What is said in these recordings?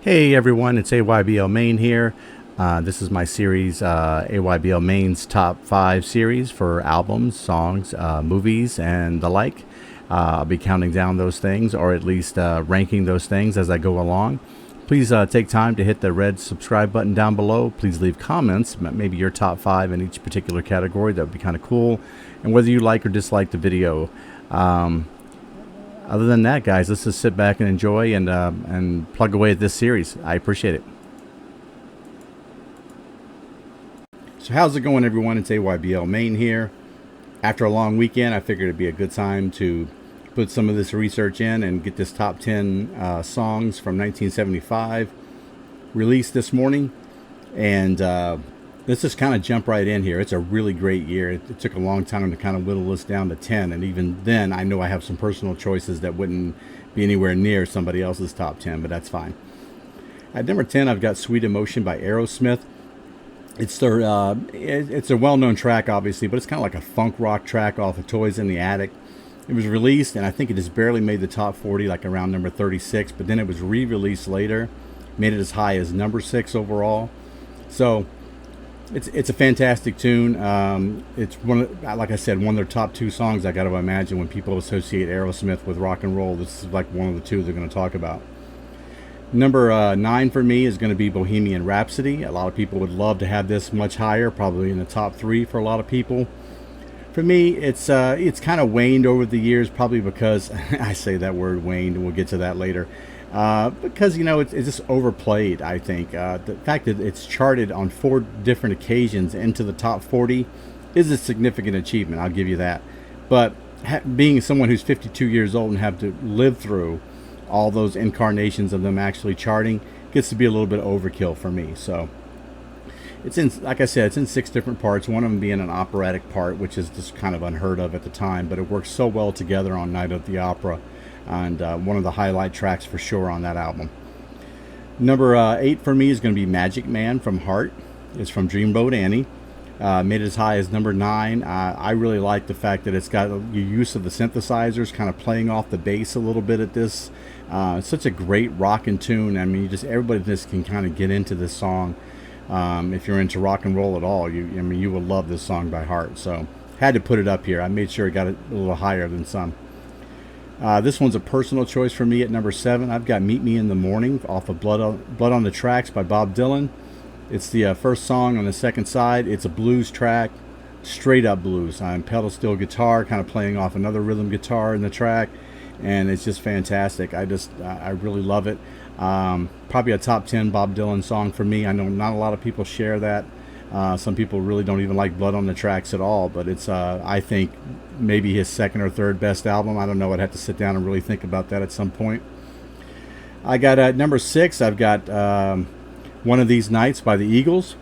Hey everyone, it's AYBL Main here. This is my series, AYBL Main's Top 5 series for albums, songs, movies, and the like. I'll be counting down those things, or at least ranking those things as I go along. Please take time to hit the red subscribe button down below. Please leave comments, maybe your top 5 in each particular category. That would be kind of cool. And whether you like or dislike the video. Other than that, guys, let's just sit back and enjoy and plug away at this series. I appreciate it. So how's it going, everyone? It's AYBL Main here. After a long weekend, I figured it'd be a good time to put some of this research in and get this top 10 songs from 1975 released this morning. And let's just kind of jump right in here. It's a really great year. It took a long time to kind of whittle this down to 10. And even then, I know I have some personal choices that wouldn't be anywhere near somebody else's top 10, but that's fine. At number 10, I've got Sweet Emotion by Aerosmith. It's a well-known track, obviously, but it's kind of like a funk rock track off of Toys in the Attic. It was released, and I think it just barely made the top 40, like around number 36, but then it was re-released later, made it as high as number 6 overall. So it's a fantastic tune. It's like I said, one of their top 2 songs. I got to imagine when people associate Aerosmith with rock and roll, this is like one of the 2 they're going to talk about. Number 9 for me is going to be Bohemian Rhapsody. A lot of people would love to have this much higher, probably in the top 3 for a lot of people. For me, it's kind of waned over the years, probably because I say that word waned, and we'll get to that later. Because, you know, it's just overplayed, I think. The fact that it's charted on 4 different occasions into the top 40 is a significant achievement, I'll give you that. But being someone who's 52 years old and have to live through all those incarnations of them actually charting gets to be a little bit overkill for me. So it's in, like I said, it's in 6 different parts, one of them being an operatic part, which is just kind of unheard of at the time, but it works so well together on Night of the Opera, and one of the highlight tracks for sure on that album. Number 8 for me is going to be Magic Man from Heart. It's from Dreamboat Annie. Made it as high as number 9. I really like the fact that it's got the use of the synthesizers kind of playing off the bass a little bit at this. It's such a great rockin' tune. I mean, everybody just can kind of get into this song. If you're into rock and roll at all, you will love this song by Heart. So had to put it up here. I made sure it got it a little higher than some. This one's a personal choice for me at number 7. I've got Meet Me in the Morning off of Blood on the Tracks by Bob Dylan. It's the first song on the second side. It's a blues track, straight up blues. Pedal steel guitar, kind of playing off another rhythm guitar in the track, and it's just fantastic. I really love it. Probably a top 10 Bob Dylan song for me. I know not a lot of people share that. Some people really don't even like Blood on the Tracks at all, but it's I think maybe his second or third best album. I don't know. I'd have to sit down and really think about that at some point. I got at number 6. I've got One of These Nights by the Eagles.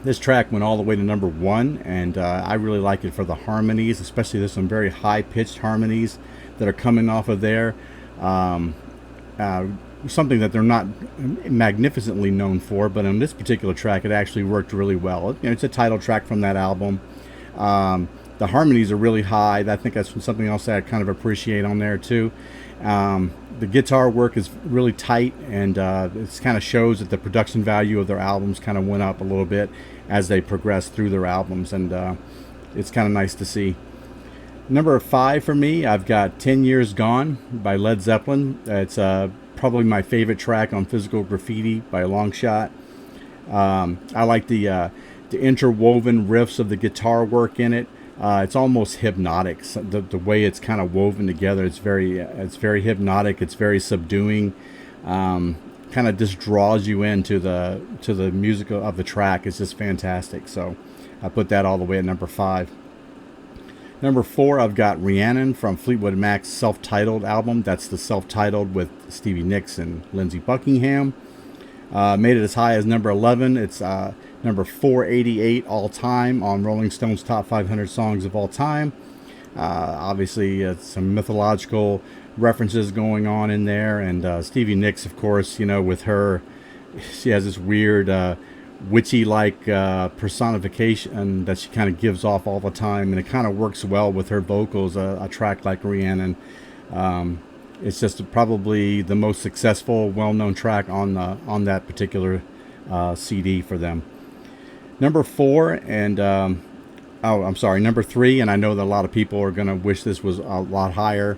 This track went all the way to number 1, and I really like it for the harmonies, especially there's some very high-pitched harmonies that are coming off of there. Something that they're not magnificently known for, but on this particular track, it actually worked really well. You know, it's a title track from that album. The harmonies are really high. I think that's something else that I kind of appreciate on there too. The guitar work is really tight, and it kind of shows that the production value of their albums kind of went up a little bit as they progressed through their albums, and it's kind of nice to see. Number 5 for me, I've got 10 Years Gone by Led Zeppelin. It's probably my favorite track on Physical Graffiti by a long shot. I like the interwoven riffs of the guitar work in it. It's almost hypnotic. So the way it's kind of woven together, it's very hypnotic. It's very subduing. Kind of just draws you into the music of the track. It's just fantastic. So I put that all the way at number 5. Number 4, I've got Rhiannon from Fleetwood Mac's self-titled album. That's the self-titled with Stevie Nicks and Lindsey Buckingham. Made it as high as number 11. It's number 488 all time on Rolling Stone's Top 500 Songs of All Time. Obviously, some mythological references going on in there. And Stevie Nicks, of course, you know, with her, she has this weird witchy-like personification that she kind of gives off all the time, and it kind of works well with her vocals. A track like Rhiannon It's just probably the most successful, well-known track on that particular CD for them. Number 4 and number 3, and I know that a lot of people are going to wish this was a lot higher.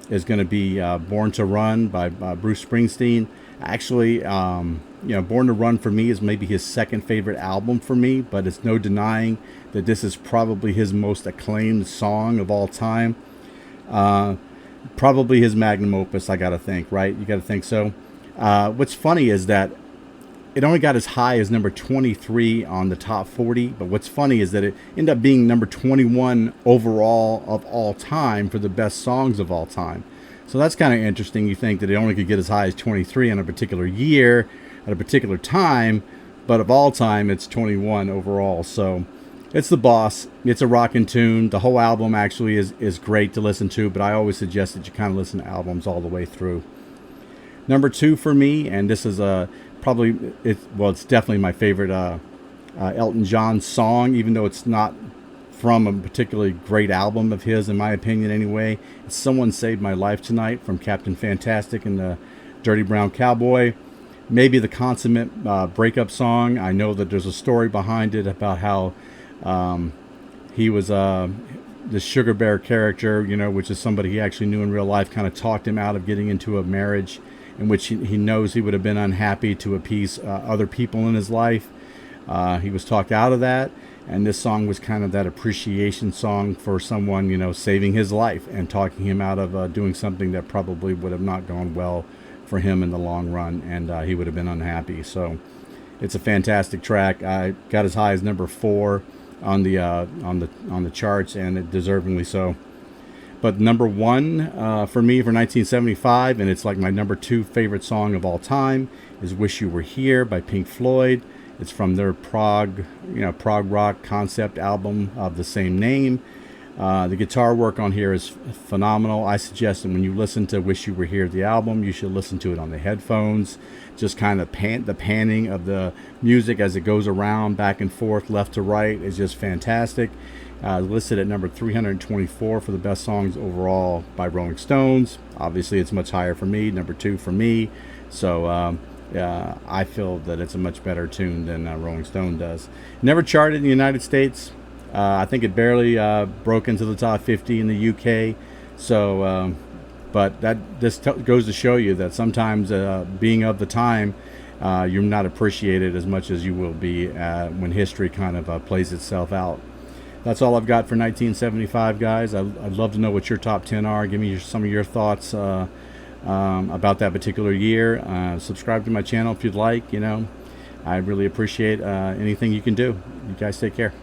Is going to be Born to Run by Bruce Springsteen. Actually, Born to Run for me is maybe his second favorite album for me, but it's no denying that this is probably his most acclaimed song of all time. Probably his magnum opus, I gotta think, right? You gotta think so. What's funny is that it only got as high as number 23 on the top 40, but what's funny is that it ended up being number 21 overall of all time for the best songs of all time. So that's kind of interesting. You think that it only could get as high as 23 in a particular year, at a particular time, but of all time, it's 21 overall. So it's the boss. It's a rockin' tune. The whole album actually is great to listen to, but I always suggest that you kind of listen to albums all the way through. Number 2 for me, and this is it's definitely my favorite Elton John song, even though it's not from a particularly great album of his, in my opinion anyway. It's Someone Saved My Life Tonight from Captain Fantastic and the Dirty Brown Cowboy. Maybe the consummate breakup song. I know that there's a story behind it about how he was the Sugar Bear character, which is somebody he actually knew in real life, kind of talked him out of getting into a marriage in which he knows he would have been unhappy to appease other people in his life. He was talked out of that, and this song was kind of that appreciation song for someone, saving his life and talking him out of doing something that probably would have not gone well for him in the long run, and he would have been unhappy. So it's a fantastic track. I got as high as number 4 on the charts, and it deservingly so. But number 1 for me for 1975, and it's like my number 2 favorite song of all time, is "Wish You Were Here" by Pink Floyd. It's from their prog rock concept album of the same name. The guitar work on here is phenomenal. I suggest that when you listen to "Wish You Were Here," the album, you should listen to it on the headphones. Just kind of the panning of the music as it goes around, back and forth, left to right, is just fantastic. Listed at number 324 for the best songs overall by Rolling Stones. Obviously, it's much higher for me, number 2 for me. So I feel that it's a much better tune than Rolling Stone does. Never charted in the United States. I think it barely broke into the top 50 in the UK. So, but this goes to show you that sometimes being of the time, you're not appreciated as much as you will be when history kind of plays itself out. That's all I've got for 1975, guys. I'd love to know what your top 10 are. Give me some of your thoughts about that particular year. Subscribe to my channel if you'd like. I really appreciate anything you can do. You guys take care.